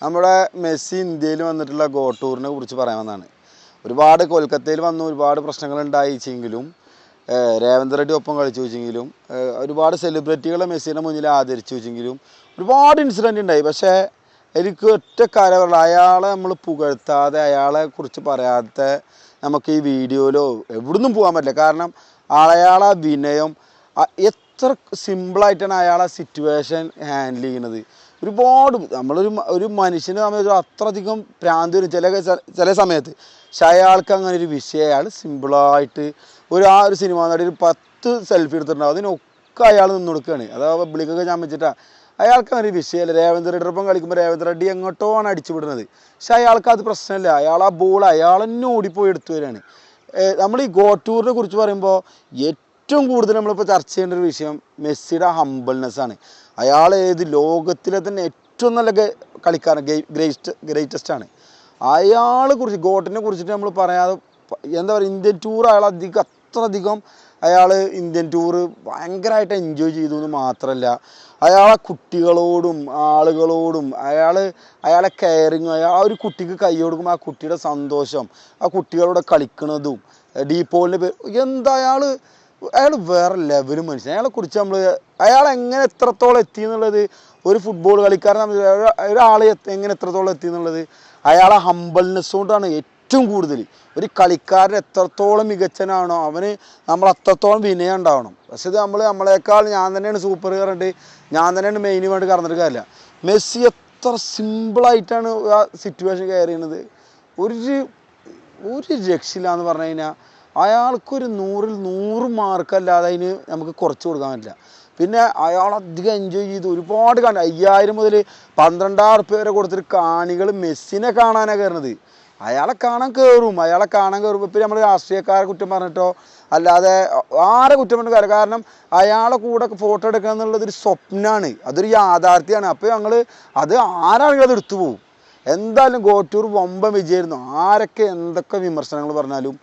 നമ്മുടെ മെസ്സി ഇന്ത്യയിൽ വന്നിട്ടുള്ള ഗോ ടൂറിനെ കുറിച്ച് പറയാമെന്നാണ്. ഒരുപാട് കൊൽക്കത്തയിൽ വന്നു ഒരുപാട് പ്രശ്നങ്ങൾ ഉണ്ടായിച്ചെങ്കിലും രേവന്ത് റെഡ്ഡി ഒപ്പം കളിച്ചു വെച്ചെങ്കിലും ഒരുപാട് സെലിബ്രിറ്റികളെ മെസ്സിയുടെ മുന്നിൽ ആദരിച്ചു വെച്ചെങ്കിലും ഒരുപാട് ഇൻസിഡൻറ്റ് ഉണ്ടായി. പക്ഷേ എനിക്ക് ഒറ്റ കാര്യം പറയുള്ളൂ, അയാളെ നമ്മൾ പുകഴ്ത്താതെ അയാളെ കുറിച്ച് പറയാത്ത നമുക്ക് ഈ വീഡിയോയിലോ എവിടുന്നും പോകാൻ പറ്റില്ല. കാരണം അയാളെ വിനയം എത്ര സിമ്പിളായിട്ടാണ് അയാളെ സിറ്റുവേഷൻ ഹാൻഡിൽ ചെയ്യുന്നത്. ഒരുപാട് ഒരു മനുഷ്യന് സമയത്ത് അത്രയധികം ഭ്രാന്തി വരും ചില സമയത്ത്. പക്ഷെ അയാൾക്ക് അങ്ങനെ ഒരു വിഷയം അയാൾ സിമ്പിളായിട്ട് ഒരു സിനിമ നടി ഒരു 10 സെൽഫി എടുത്തിട്ടുണ്ടാവും, അതിനൊക്കെ അയാൾ നിന്ന് കൊടുക്കുകയാണ്. അതാ പബ്ലിക്കൊക്കെ ഞാൻ വെച്ചിട്ടാണ്. അയാൾക്ക് അങ്ങനെ ഒരു വിഷയമല്ല. രേവന്ത് റെഡ്ഡിയോടൊപ്പം കളിക്കുമ്പോൾ രേവന്ത് റെഡ്ഡി എങ്ങോട്ടോ ആണ് അടിച്ചു വിടുന്നത്. പക്ഷെ അയാൾക്ക് അത് പ്രശ്നമില്ല. അയാൾ ആ ബോൾ അയാൾ തന്നെ ഓടിപ്പോയി എടുത്തു വരികയാണ്. നമ്മൾ ഈ ഗോ ടൂറിനെ കുറിച്ച് പറയുമ്പോൾ ഏറ്റവും കൂടുതൽ നമ്മളിപ്പോൾ ചർച്ച ചെയ്യേണ്ട ഒരു വിഷയം മെസ്സിയുടെ ഹംബിൾനെസ്സാണ്. അയാൾ ലോകത്തിലെ തന്നെ ഏറ്റവും നല്ല കളിക്കാരൻ, ഗ്രേറ്റസ്റ്റ് ആണ്. അയാളെ കുറിച്ച് ഗോട്ടിനെ കുറിച്ചിട്ട് നമ്മൾ പറയാതെ എന്താ പറയുക, ഇന്ത്യൻ ടൂർ അയാൾ അത്രയധികം അയാൾ ഇന്ത്യൻ ടൂറ് ഭയങ്കരമായിട്ട് എൻജോയ് ചെയ്തു എന്ന് മാത്രമല്ല, അയാളെ കുട്ടികളോടും ആളുകളോടും അയാളെ കെയറിങ്ങും, ആ ഒരു കുട്ടിക്ക് കൈ കൊടുക്കുമ്പോൾ ആ കുട്ടിയുടെ സന്തോഷം, ആ കുട്ടികളോട് കളിക്കുന്നതും, ഡീപോളിൻ്റെ എന്താ അയാൾ വേറെ ലെവൽ മനുഷ്യൻ. അയാളെക്കുറിച്ച് അയാൾ എങ്ങനെ എത്രത്തോളം എത്തി എന്നുള്ളത്, ഒരു ഫുട്ബോൾ കളിക്കാരൻ ഒരാൾ എങ്ങനെ എത്രത്തോളം എത്തി എന്നുള്ളത് അയാളെ ഹംബിൾനെസ് കൊണ്ടാണ് ഏറ്റവും കൂടുതൽ. ഒരു കളിക്കാരൻ എത്രത്തോളം മികച്ചനാണോ അവന് നമ്മൾ അത്രത്തോളം വിനയം ഉണ്ടാവണം. പക്ഷെ ഇത് നമ്മളെക്കാൾ ഞാൻ തന്നെയാണ് സൂപ്പർ പറഞ്ഞിട്ട് ഞാൻ തന്നെയാണ് മെയിന് വേണ്ടി കറന്നിട്ട് കാര്യമില്ല. മെസ്സി എത്ര സിമ്പിളായിട്ടാണ് ആ സിറ്റുവേഷൻ കെയർ ചെയ്യുന്നത്. ഒരു രക്ഷയില്ല എന്ന് പറഞ്ഞു കഴിഞ്ഞാൽ അയാൾക്കൊരു 100ൽ 100 മാർക്കല്ലാതെ അതിന് നമുക്ക് കുറച്ച് കൊടുക്കാൻ പറ്റില്ല. പിന്നെ അയാൾ അധികം എൻജോയ് ചെയ്തു. ഒരുപാട് 5000 മുതൽ 12000 റുപ്യ വരെ കൊടുത്തിട്ട് കാണികൾ മെസ്സിനെ കാണാനാണ് കയറുന്നത്. അയാളെ കാണാൻ കയറും. ഇപ്പം നമ്മൾ രാഷ്ട്രീയക്കാരെ കുറ്റം പറഞ്ഞിട്ടോ അല്ലാതെ ആരെ കുറ്റം പറഞ്ഞ കാര്യം. കാരണം അയാളെ കൂടെ ഫോട്ടോ എടുക്കുക എന്നുള്ളതൊരു സ്വപ്നമാണ്, അതൊരു യാഥാർത്ഥ്യമാണ്. അപ്പോൾ അത് ആരാണെങ്കിലും അത് എടുത്തു പോകും. എന്തായാലും ഗോ ടൂർ വമ്പൻ വിജയമായിരുന്നു. ആരൊക്കെ എന്തൊക്കെ വിമർശനങ്ങൾ പറഞ്ഞാലും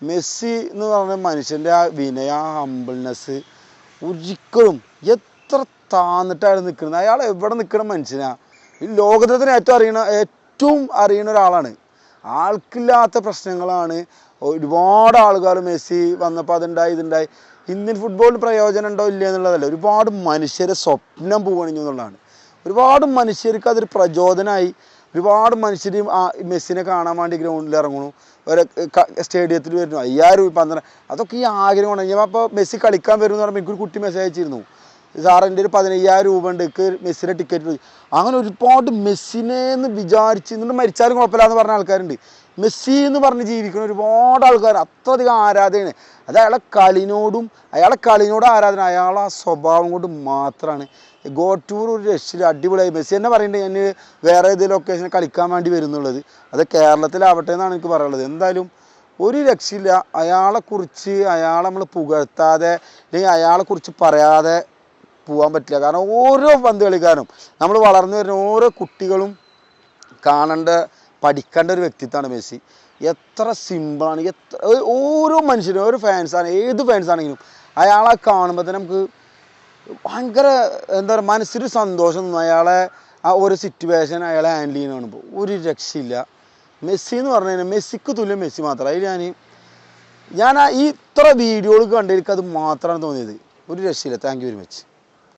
മെസ്സി എന്ന് പറഞ്ഞ മനുഷ്യൻ്റെ ആ വിനയ, ഹംബിൾനെസ് ഒരിക്കലും എത്ര താന്നിട്ടാണ് നിൽക്കുന്നത്. അയാൾ എവിടെ നിൽക്കുന്ന മനുഷ്യനാണ്. ഈ ലോകത്തിന് ഏറ്റവും അറിയുന്ന ഒരാളാണ്. ആൾക്കില്ലാത്ത പ്രശ്നങ്ങളാണ് ഒരുപാട് ആളുകൾ മെസ്സി വന്നപ്പോൾ ഇതുണ്ടായി. ഇന്ത്യൻ ഫുട്ബോളിന് പ്രയോജനം ഉണ്ടോ ഇല്ല എന്നുള്ളതല്ല, ഒരുപാട് മനുഷ്യരെ സ്വപ്നം പൂവണിഞ്ഞു എന്നുള്ളതാണ്. ഒരുപാട് മനുഷ്യർക്ക് അതൊരു പ്രചോദനമായി. ഒരുപാട് മനുഷ്യർ മെസ്സിനെ കാണാൻ വേണ്ടി ഗ്രൗണ്ടിൽ ഇറങ്ങണു, ഒരു സ്റ്റേഡിയത്തിൽ വരുന്നു. 5000 രൂപ 12, അതൊക്കെ ഈ ആഗ്രഹമാണ്. ഞാൻ അപ്പോൾ മെസ്സി കളിക്കാൻ വരുമെന്ന് പറയുമ്പോൾ എനിക്കൊരു കുട്ടി മെസ്സേജ് അയച്ചിരുന്നു, സാർ എൻ്റെ ഒരു 15000 രൂപ ഉണ്ട്, എനിക്ക് മെസ്സിയുടെ ടിക്കറ്റ്. അങ്ങനെ ഒരുപാട് മെസ്സിനെന്ന് വിചാരിച്ച് എന്നിട്ട് മരിച്ചാലും കുഴപ്പമില്ല എന്ന് പറഞ്ഞ ആൾക്കാരുണ്ട്. മെസ്സി എന്ന് പറഞ്ഞ് ജീവിക്കുന്ന ഒരുപാട് ആൾക്കാർ, അത്രയധികം ആരാധനയാണ്. അത് അയാളെ കളിനോട് ആരാധന, അയാളെ ആ സ്വഭാവം കൊണ്ട് മാത്രമാണ്. ഗോ ടൂർ ഒരു രക്ഷയില്ല, അടിപൊളിയായി. മെസ്സി തന്നെ പറയുന്നുണ്ട് ഞാൻ വേറെ ഏതെങ്കിലും ലൊക്കേഷനിൽ കളിക്കാൻ വേണ്ടി വരുന്നുള്ളത്. അത് കേരളത്തിലാവട്ടെ എന്നാണ് എനിക്ക് പറയാനുള്ളത്. എന്തായാലും ഒരു രക്ഷയില്ല. അയാളെക്കുറിച്ച് നമ്മൾ പുകഴ്ത്താതെ അല്ലെങ്കിൽ അയാളെക്കുറിച്ച് പറയാതെ പോകാൻ പറ്റില്ല. കാരണം ഓരോ പന്ത് കളിക്കാരും, നമ്മൾ വളർന്നു വരുന്ന ഓരോ കുട്ടികളും പഠിക്കേണ്ട ഒരു വ്യക്തിത്വമാണ് മെസ്സി. എത്ര സിമ്പിളാണ്, ഓരോ മനുഷ്യരും, ഓരോ ഫാൻസാണ്, ഏത് ഫാൻസാണെങ്കിലും അയാളെ കാണുമ്പോൾ തന്നെ നമുക്ക് ഭയങ്കര എന്താ പറയുക, മനസ്സിന് സന്തോഷം തോന്നും. അയാളെ ആ ഒരു സിറ്റുവേഷൻ അയാളെ ഹാൻഡിൽ ചെയ്യുന്ന കാണുമ്പോൾ ഒരു രക്ഷയില്ല. മെസ്സി എന്ന് പറഞ്ഞു കഴിഞ്ഞാൽ മെസ്സിക്ക് തുല്യം മെസ്സി മാത്രം. അതിൽ ഞാൻ ഈ ഇത്ര വീഡിയോകൾ കണ്ടെനിക്ക് അത് മാത്രമാണ് തോന്നിയത്. ഒരു രക്ഷയില്ല. Thank you very much.